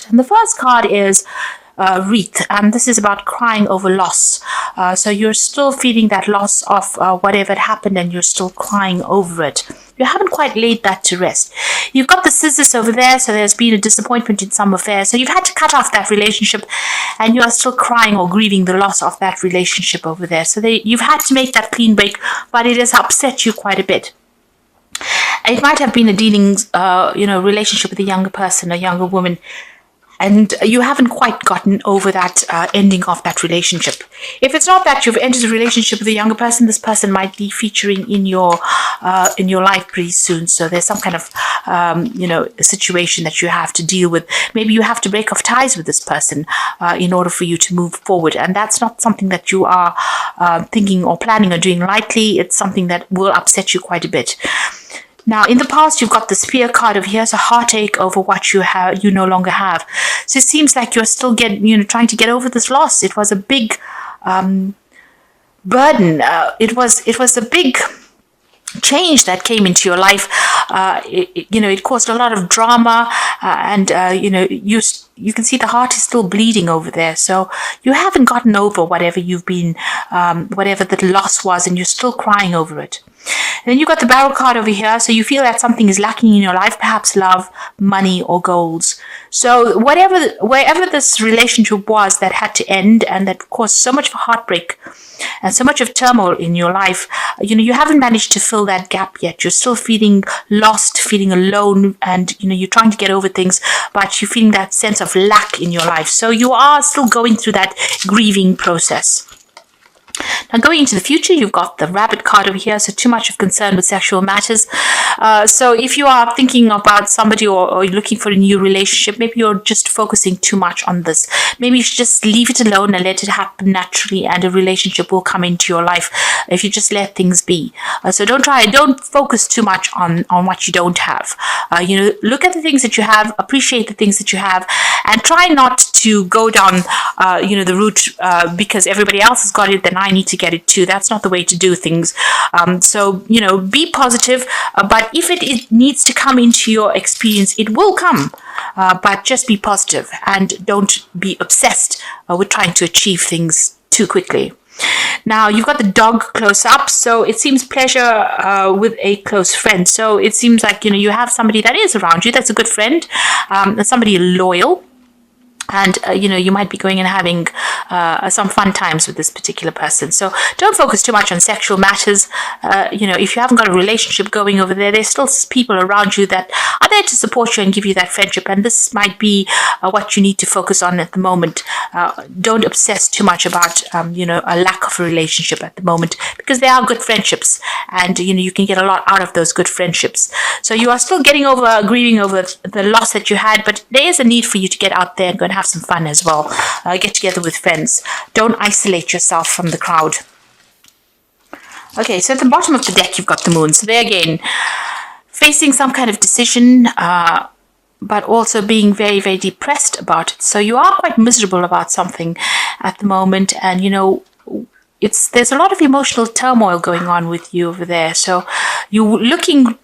And the first card is wreath, and this is about crying over loss. So you're still feeling that loss of whatever happened, and you're still crying over it. You haven't quite laid that to rest. You've got the scissors over there, so there's been a disappointment in some affair. So you've had to cut off that relationship, and you are still crying or grieving the loss of that relationship over there. So you've had to make that clean break, but it has upset you quite a bit. It might have been a relationship with a younger person, a younger woman, and you haven't quite gotten over that ending of that relationship. If it's not that you've entered a relationship with a younger person, this person might be featuring in your life pretty soon. So there's some kind of situation that you have to deal with. Maybe you have to break off ties with this person in order for you to move forward, and that's not something that you are thinking or planning on doing lightly. It's something that will upset you quite a bit. Now, in the past, you've got the Spear card over here, so heartache over what you no longer have. So it seems like you're still trying to get over this loss. It was a big burden. It was a big change that came into your life. It caused a lot of drama, and you can see the heart is still bleeding over there. So you haven't gotten over whatever you've been, whatever the loss was, and you're still crying over it. And then you've got the Barrel card over here. So you feel that something is lacking in your life, perhaps love, money, or goals. So wherever this relationship was that had to end and that caused so much of a heartbreak and so much of turmoil in your life, you haven't managed to fill that gap yet. You're still feeling lost, feeling alone, and you're trying to get over things, but you're feeling that sense of lack in your life. So you are still going through that grieving process. Now, going into the future, you've got the Rabbit card over here, so too much of concern with sexual matters. So if you are thinking about somebody or you're looking for a new relationship, maybe you're just focusing too much on this. Maybe you should just leave it alone and let it happen naturally, and a relationship will come into your life if you just let things be. So don't focus too much on what you don't have. Look at the things that you have, appreciate the things that you have, and try not to go down the route because everybody else has got it, then I need to get it too. That's not the way to do things. So be positive, but if it needs to come into your experience, it will come. But just be positive and don't be obsessed with trying to achieve things too quickly. Now, you've got the Dog close up, so it seems pleasure with a close friend. So it seems like you have somebody that is around you that's a good friend, somebody loyal. And, you might be going and having some fun times with this particular person. So don't focus too much on sexual matters. If you haven't got a relationship going over there, there's still people around you that are there to support you and give you that friendship. And this might be what you need to focus on at the moment. Don't obsess too much about, a lack of a relationship at the moment, because there are good friendships, and, you can get a lot out of those good friendships. So you are still grieving over the loss that you had, but there is a need for you to get out there and go and have some fun as well. Get together with friends. Don't isolate yourself from the crowd. Okay, so at the bottom of the deck, you've got the Moon. So there again, facing some kind of decision, but also being very, very depressed about it. So you are quite miserable about something at the moment, and there's a lot of emotional turmoil going on with you over there. So you're looking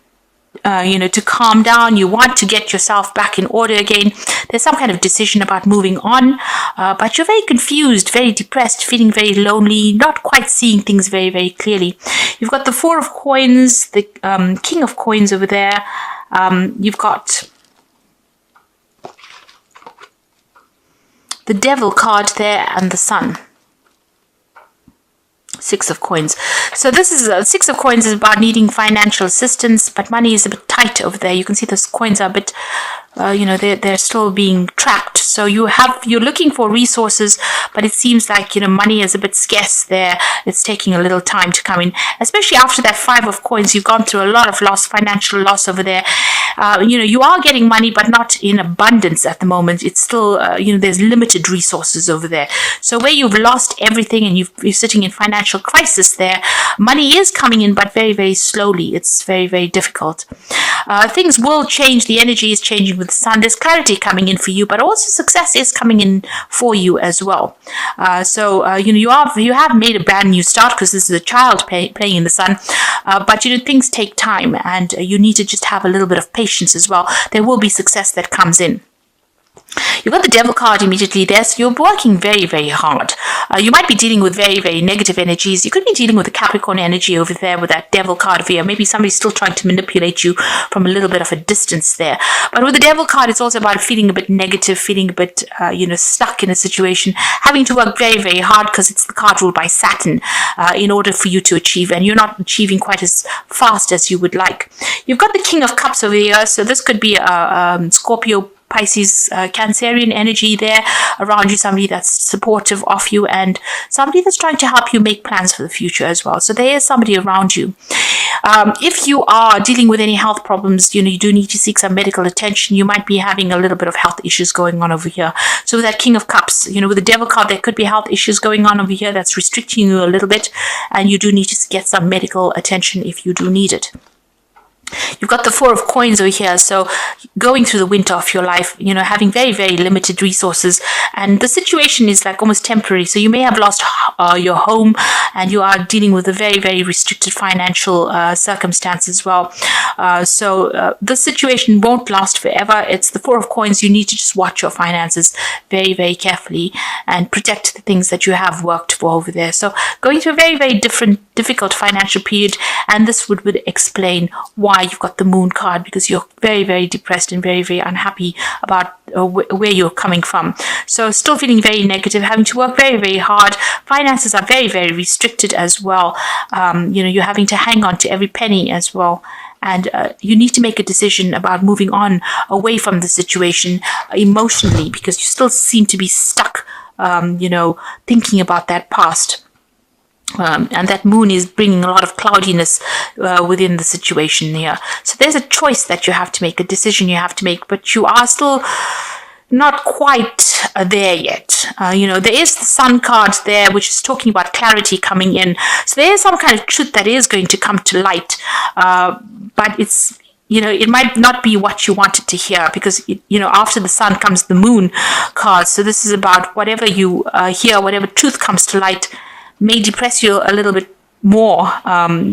to calm down. You want to get yourself back in order again. There's some kind of decision about moving on, but you're very confused, very depressed, feeling very lonely, not quite seeing things very, very clearly. You've got the Four of Coins, the King of Coins over there. You've got the Devil card there and the Sun. Six of Coins. So this is Six of Coins is about needing financial assistance, but money is a bit tight over there. You can see those coins are a bit, they're still being trapped. So you're looking for resources, but it seems like money is a bit scarce there. It's taking a little time to come in, especially after that Five of Coins. You've gone through a lot of financial loss over there. You are getting money, but not in abundance at the moment. It's still, there's limited resources over there. So where you've lost everything and you're sitting in financial crisis there, money is coming in, but very, very slowly. It's very, very difficult. Things will change. The energy is changing with the Sun. There's clarity coming in for you, but also success is coming in for you as well. You have made a brand new start, because this is a child playing in the Sun. But things take time, and you need to just have a little bit of patience as well. There will be success that comes in. You've got the devil card immediately there, so you're working very, very hard. You might be dealing with very, very negative energies. You could be dealing with the Capricorn energy over there with that devil card over here. Maybe somebody's still trying to manipulate you from a little bit of a distance there. But with the devil card, it's also about feeling a bit negative, feeling a bit, stuck in a situation, having to work very, very hard because it's the card ruled by Saturn in order for you to achieve, and you're not achieving quite as fast as you would like. You've got the King of Cups over here, so this could be a Scorpio, Pisces, Cancerian energy there around you, somebody that's supportive of you and somebody that's trying to help you make plans for the future as well. So there is somebody around you. If you are dealing with any health problems, you do need to seek some medical attention. You might be having a little bit of health issues going on over here. So with that King of Cups, with the Devil card, there could be health issues going on over here that's restricting you a little bit, and you do need to get some medical attention if you do need it. You've got the Four of Coins over here, so going through the winter of your life, having very, very limited resources, and the situation is like almost temporary. So you may have lost your home, and you are dealing with a very, very restricted financial circumstance as well. So this situation won't last forever. It's the Four of Coins. You need to just watch your finances very, very carefully and protect the things that you have worked for over there. So going through a very, very difficult financial period, and this would explain why you've got the Moon card, because you're very, very depressed and very, very unhappy about where you're coming from. So still feeling very negative, having to work very, very hard. Finances are very, very restricted as well. You're having to hang on to every penny as well. And you need to make a decision about moving on away from the situation emotionally, because you still seem to be stuck, thinking about that past. And that moon is bringing a lot of cloudiness within the situation here. So there's a choice that you have to make, a decision you have to make, but you are still not quite there yet. There is the Sun card there, which is talking about clarity coming in. So there is some kind of truth that is going to come to light, but it's it might not be what you wanted to hear, because, after the Sun comes the Moon card. So this is about whatever you hear, whatever truth comes to light may depress you a little bit more,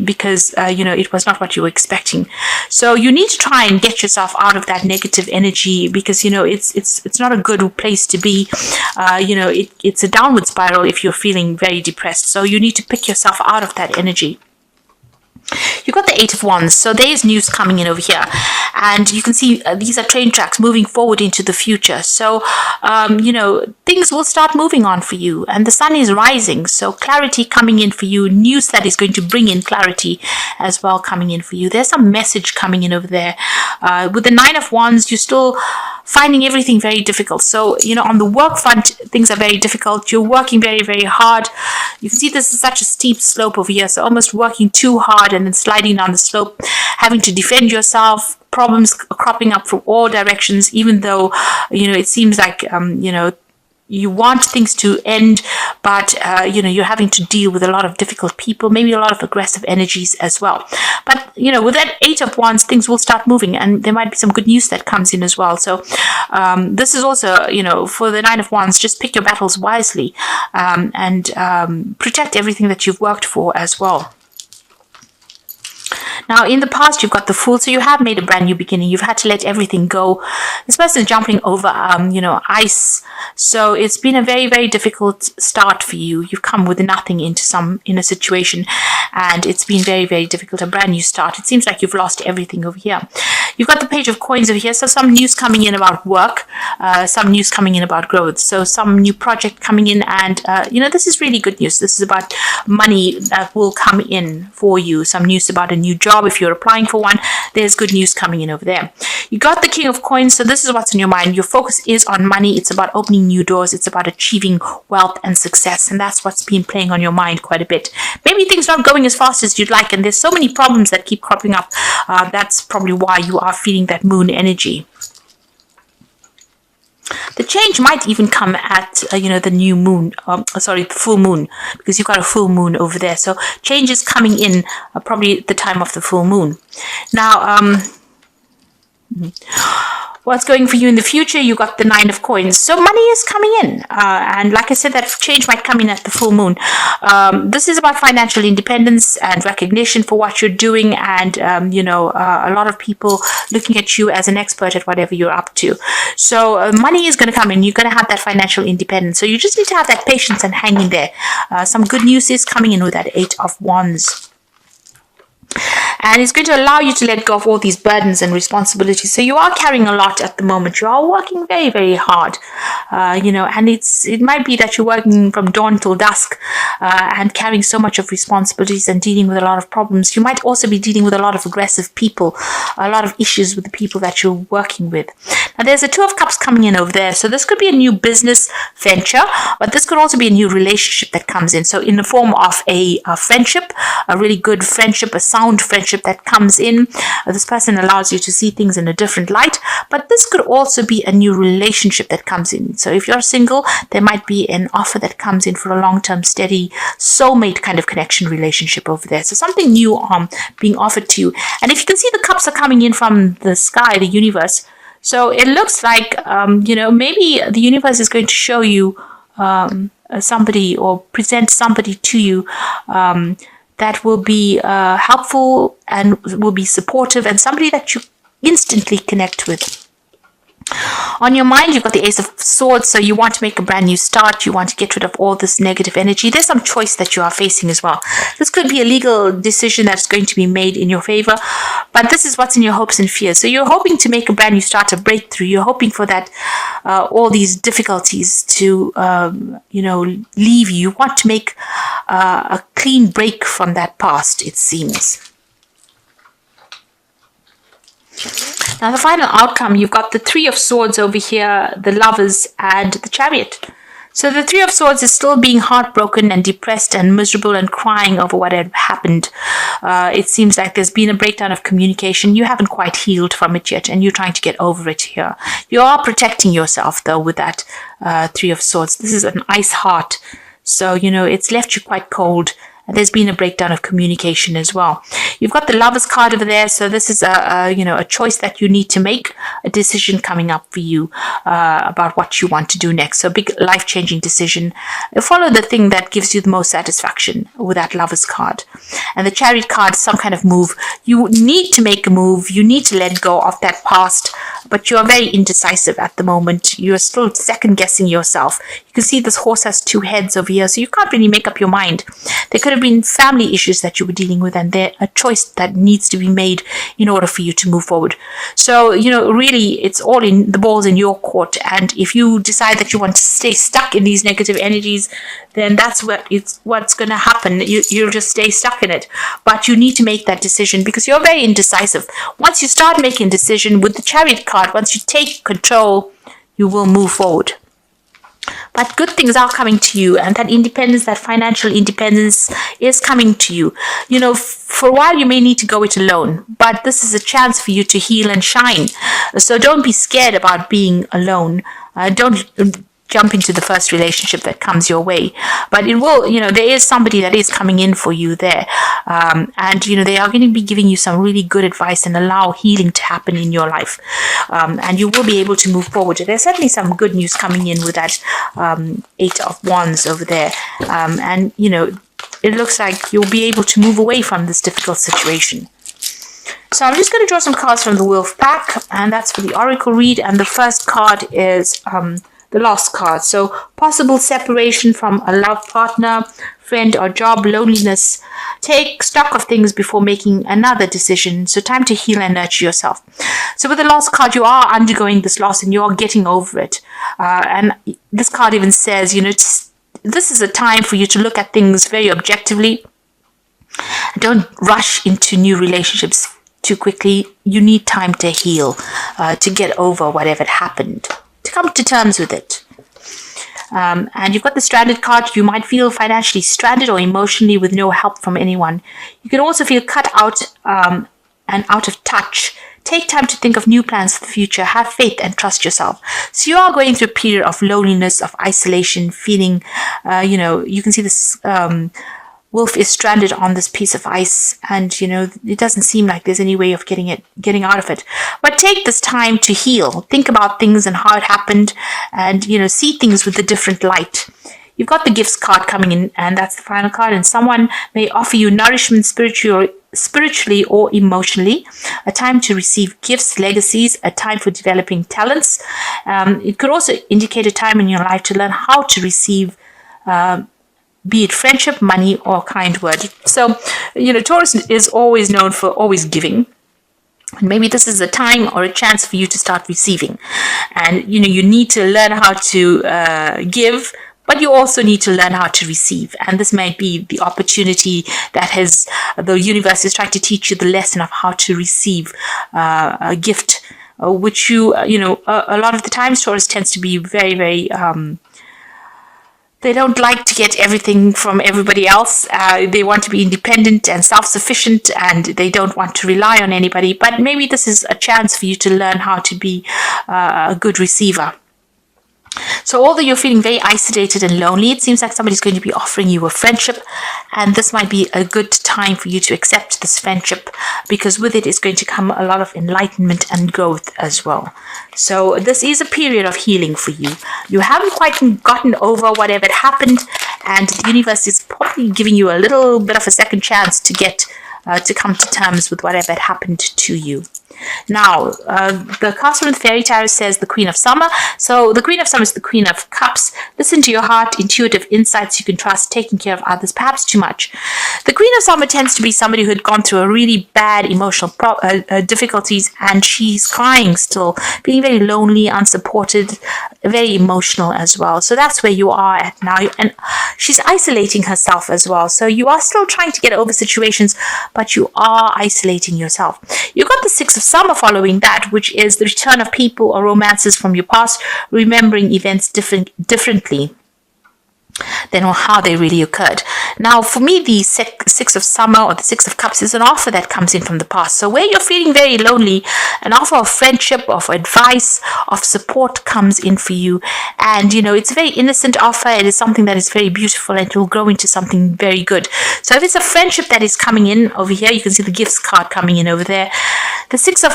because it was not what you were expecting. So you need to try and get yourself out of that negative energy, because it's not a good place to be. It's a downward spiral if you're feeling very depressed. So you need to pick yourself out of that energy. You've got the Eight of Wands, so there is news coming in over here, and you can see these are train tracks moving forward into the future. So things will start moving on for you, and the Sun is rising, so clarity coming in for you, news that is going to bring in clarity as well coming in for you. There's some message coming in over there. With the Nine of Wands, you're still finding everything very difficult. So, on the work front, things are very difficult. You're working very, very hard. You can see this is such a steep slope over here. So almost working too hard and then sliding down the slope, having to defend yourself, problems cropping up from all directions, even though, it seems like, you want things to end, but you're having to deal with a lot of difficult people, maybe a lot of aggressive energies as well. But with that Eight of Wands, things will start moving, and there might be some good news that comes in as well. So this is also, for the Nine of Wands, just pick your battles wisely, and protect everything that you've worked for as well. Now, in the past, you've got the Fool, so you have made a brand new beginning. You've had to let everything go. This person is jumping over, ice. So it's been a very, very difficult start for you. You've come with nothing in a situation, and it's been very, very difficult. A brand new start. It seems like you've lost everything over here. You've got the Page of Coins over here. So some news coming in about work, some news coming in about growth. So some new project coming in, and this is really good news. This is about money that will come in for you. Some news about a new job. If you're applying for one, there's good news coming in over there. You got the King of Coins, so this is what's in your mind. Your focus is on money. It's about opening new doors. It's about achieving wealth and success, and that's what's been playing on your mind quite a bit. Maybe things aren't going as fast as you'd like, and there's so many problems that keep cropping up. That's probably why you are feeling that Moon energy. The change might even come at, the new moon, the full moon, because you've got a full moon over there. So change is coming in probably at the time of the full moon. Now, What's going for you in the future? You got the 9 of coins. So money is coming in. And like I said, that change might come in at the full moon. This is about financial independence and recognition for what you're doing. And, a lot of people looking at you as an expert at whatever you're up to. So money is going to come in. You're going to have that financial independence. So you just need to have that patience and hang in there. Some good news is coming in with that 8 of Wands. And it's going to allow you to let go of all these burdens and responsibilities. So you are carrying a lot at the moment. You are working very, very hard, and it might be that you're working from dawn till dusk and carrying so much of responsibilities and dealing with a lot of problems. You might also be dealing with a lot of aggressive people, a lot of issues with the people that you're working with. Now, there's a 2 of Cups coming in over there. So this could be a new business venture, but this could also be a new relationship that comes in. So in the form of a friendship, a really good friendship, a sound friendship that comes in. This person allows you to see things in a different light, but this could also be a new relationship that comes in. So if you're single, there might be an offer that comes in for a long-term, steady, soulmate kind of connection relationship over there. So something new being offered to you. And if you can see, the cups are coming in from the sky, the universe. So it looks like, maybe the universe is going to show you somebody or present somebody to you that will be helpful and will be supportive, and somebody that you instantly connect with. On your mind, you've got the Ace of Swords, so you want to make a brand new start. You want to get rid of all this negative energy. There's some choice that you are facing as well. This could be a legal decision that's going to be made in your favor, but this is what's in your hopes and fears. So you're hoping to make a brand new start, a breakthrough. You're hoping for that, all these difficulties to, leave you. You want to make a clean break from that past, it seems. Now, the final outcome, you've got the 3 of Swords over here, the Lovers, and the Chariot. So the 3 of Swords is still being heartbroken and depressed and miserable and crying over what had happened. It seems like there's been a breakdown of communication. You haven't quite healed from it yet, and you're trying to get over it here. You are protecting yourself, though, with that 3 of Swords. This is an ice heart. So, it's left you quite cold. And there's been a breakdown of communication as well. You've got the Lovers card over there. So this is a choice that you need to make, a decision coming up for you about what you want to do next. So a big life-changing decision. Follow the thing that gives you the most satisfaction with that Lovers card. And the Chariot card, some kind of move. You need to make a move. You need to let go of that past, but you are very indecisive at the moment. You are still second-guessing yourself. You can see this horse has 2 heads over here, so you can't really make up your mind. There could have been family issues that you were dealing with, and there a choice that needs to be made in order for you to move forward. So, really, it's all in the balls in your court. And if you decide that you want to stay stuck in these negative energies, then that's what's going to happen. You'll just stay stuck in it. But you need to make that decision because you're very indecisive. Once you start making a decision with the Chariot card, once you take control, you will move forward. But good things are coming to you, and that independence, that financial independence is coming to you. For a while you may need to go it alone, but this is a chance for you to heal and shine. So don't be scared about being alone. Don't jump into the first relationship that comes your way. But it will, there is somebody that is coming in for you there. And they are going to be giving you some really good advice and allow healing to happen in your life. And you will be able to move forward. There's certainly some good news coming in with that 8 of Wands over there. It looks like you'll be able to move away from this difficult situation. So I'm just going to draw some cards from the Wolf pack, and that's for the Oracle read. And the first card is the Lost card. So possible separation from a love partner, friend or job, loneliness. Take stock of things before making another decision. So time to heal and nurture yourself. So with the Lost card, you are undergoing this loss and you're getting over it. And this card even says, this is a time for you to look at things very objectively. Don't rush into new relationships too quickly. You need time to heal, to get over whatever happened, to come to terms with it. And you've got the Stranded card. You might feel financially stranded or emotionally with no help from anyone. You can also feel cut out and out of touch. Take time to think of new plans for the future. Have faith and trust yourself. So you are going through a period of loneliness, of isolation, feeling, you can see this Wolf is stranded on this piece of ice, and it doesn't seem like there's any way of getting out of it. But take this time to heal. Think about things and how it happened, and see things with a different light. You've got the gifts card coming in, and that's the final card. And someone may offer you nourishment spiritually or emotionally, a time to receive gifts, legacies, a time for developing talents. It could also indicate a time in your life to learn how to receive be it friendship, money, or kind word. So, Taurus is always known for always giving. And maybe this is a time or a chance for you to start receiving. And, you need to learn how to give, but you also need to learn how to receive. And this might be the opportunity that the universe is trying to teach you the lesson of how to receive a gift, which a lot of the times Taurus tends to be very, very, they don't like to get everything from everybody else. They want to be independent and self-sufficient, and they don't want to rely on anybody. But maybe this is a chance for you to learn how to be a good receiver. So although you're feeling very isolated and lonely, it seems like somebody's going to be offering you a friendship, and this might be a good time for you to accept this friendship, because with it is going to come a lot of enlightenment and growth as well. So this is a period of healing for you. You haven't quite gotten over whatever happened, and the universe is probably giving you a little bit of a second chance to get to come to terms with whatever had happened to you. Now, the card from the Fairy Tarot says the Queen of Summer. So the Queen of Summer is the Queen of Cups. Listen to your heart, intuitive insights you can trust, taking care of others, perhaps too much. The Queen of Summer tends to be somebody who had gone through a really bad emotional difficulties, and she's crying still, being very lonely, unsupported, very emotional as well. So that's where you are at now. And she's isolating herself as well. So you are still trying to get over situations, but you are isolating yourself. You've got the Six of Summer following that, which is the return of people or romances from your past, remembering events differently than how they really occurred. Now, for me, the Six of Summer or the Six of Cups is an offer that comes in from the past. So where you're feeling very lonely, an offer of friendship, of advice, of support comes in for you. And, it's a very innocent offer. It is something that is very beautiful, and it will grow into something very good. So if it's a friendship that is coming in over here, you can see the gifts card coming in over there. The Six of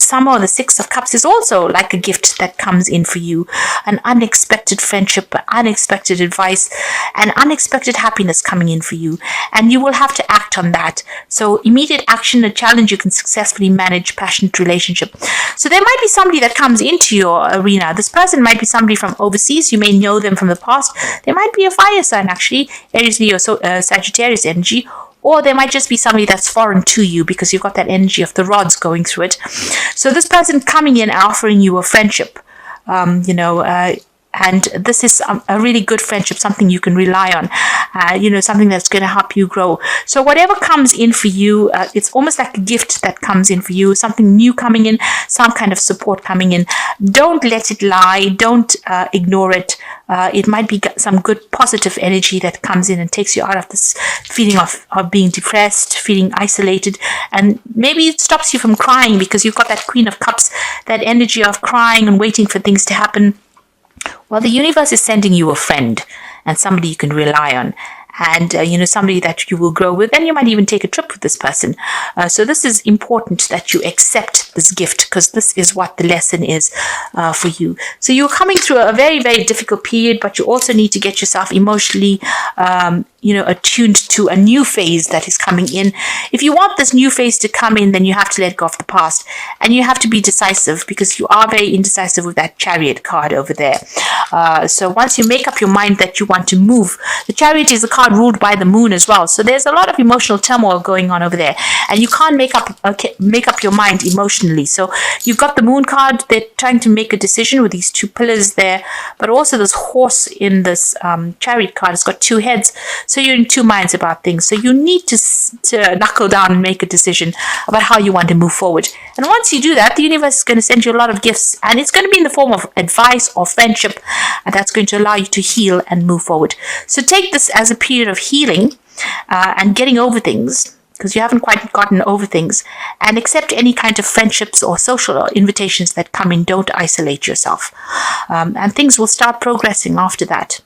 Summer or the Six of Cups is also like a gift that comes in for you. An unexpected friendship, unexpected advice, and unexpected happiness coming in for you. And you will have to act on that. So immediate action, a challenge you can successfully manage, passionate relationship. So there might be somebody that comes into your arena. This person might be somebody from overseas. You may know them from the past. There might be a fire sign, actually, Aries, Leo, Sagittarius energy. Or there might just be somebody that's foreign to you, because you've got that energy of the rods going through it. So this person coming in offering you a friendship, and this is a really good friendship, something you can rely on, something that's going to help you grow. So whatever comes in for you, it's almost like a gift that comes in for you, something new coming in, some kind of support coming in. Don't let it lie. Don't ignore it. It might be some good positive energy that comes in and takes you out of this feeling of being depressed, feeling isolated, and maybe it stops you from crying, because you've got that Queen of Cups, that energy of crying and waiting for things to happen. Well, the universe is sending you a friend and somebody you can rely on, and somebody that you will grow with, and you might even take a trip with this person. So this is important that you accept this gift, because this is what the lesson is for you. So you're coming through a very, very difficult period, but you also need to get yourself emotionally attuned to a new phase that is coming in. If you want this new phase to come in, then you have to let go of the past, and you have to be decisive, because you are very indecisive with that Chariot card over there. So once you make up your mind that you want to move, the Chariot is a card ruled by the moon as well. So there's a lot of emotional turmoil going on over there, and you can't make up your mind emotionally. So you've got the moon card. They're trying to make a decision with these two pillars there, but also this horse in this Chariot card has got two heads. So you're in two minds about things. So you need to knuckle down and make a decision about how you want to move forward. And once you do that, the universe is going to send you a lot of gifts, and it's going to be in the form of advice or friendship, and that's going to allow you to heal and move forward. So take this as a period of healing and getting over things, because you haven't quite gotten over things, and accept any kind of friendships or social invitations that come in. Don't isolate yourself, and things will start progressing after that.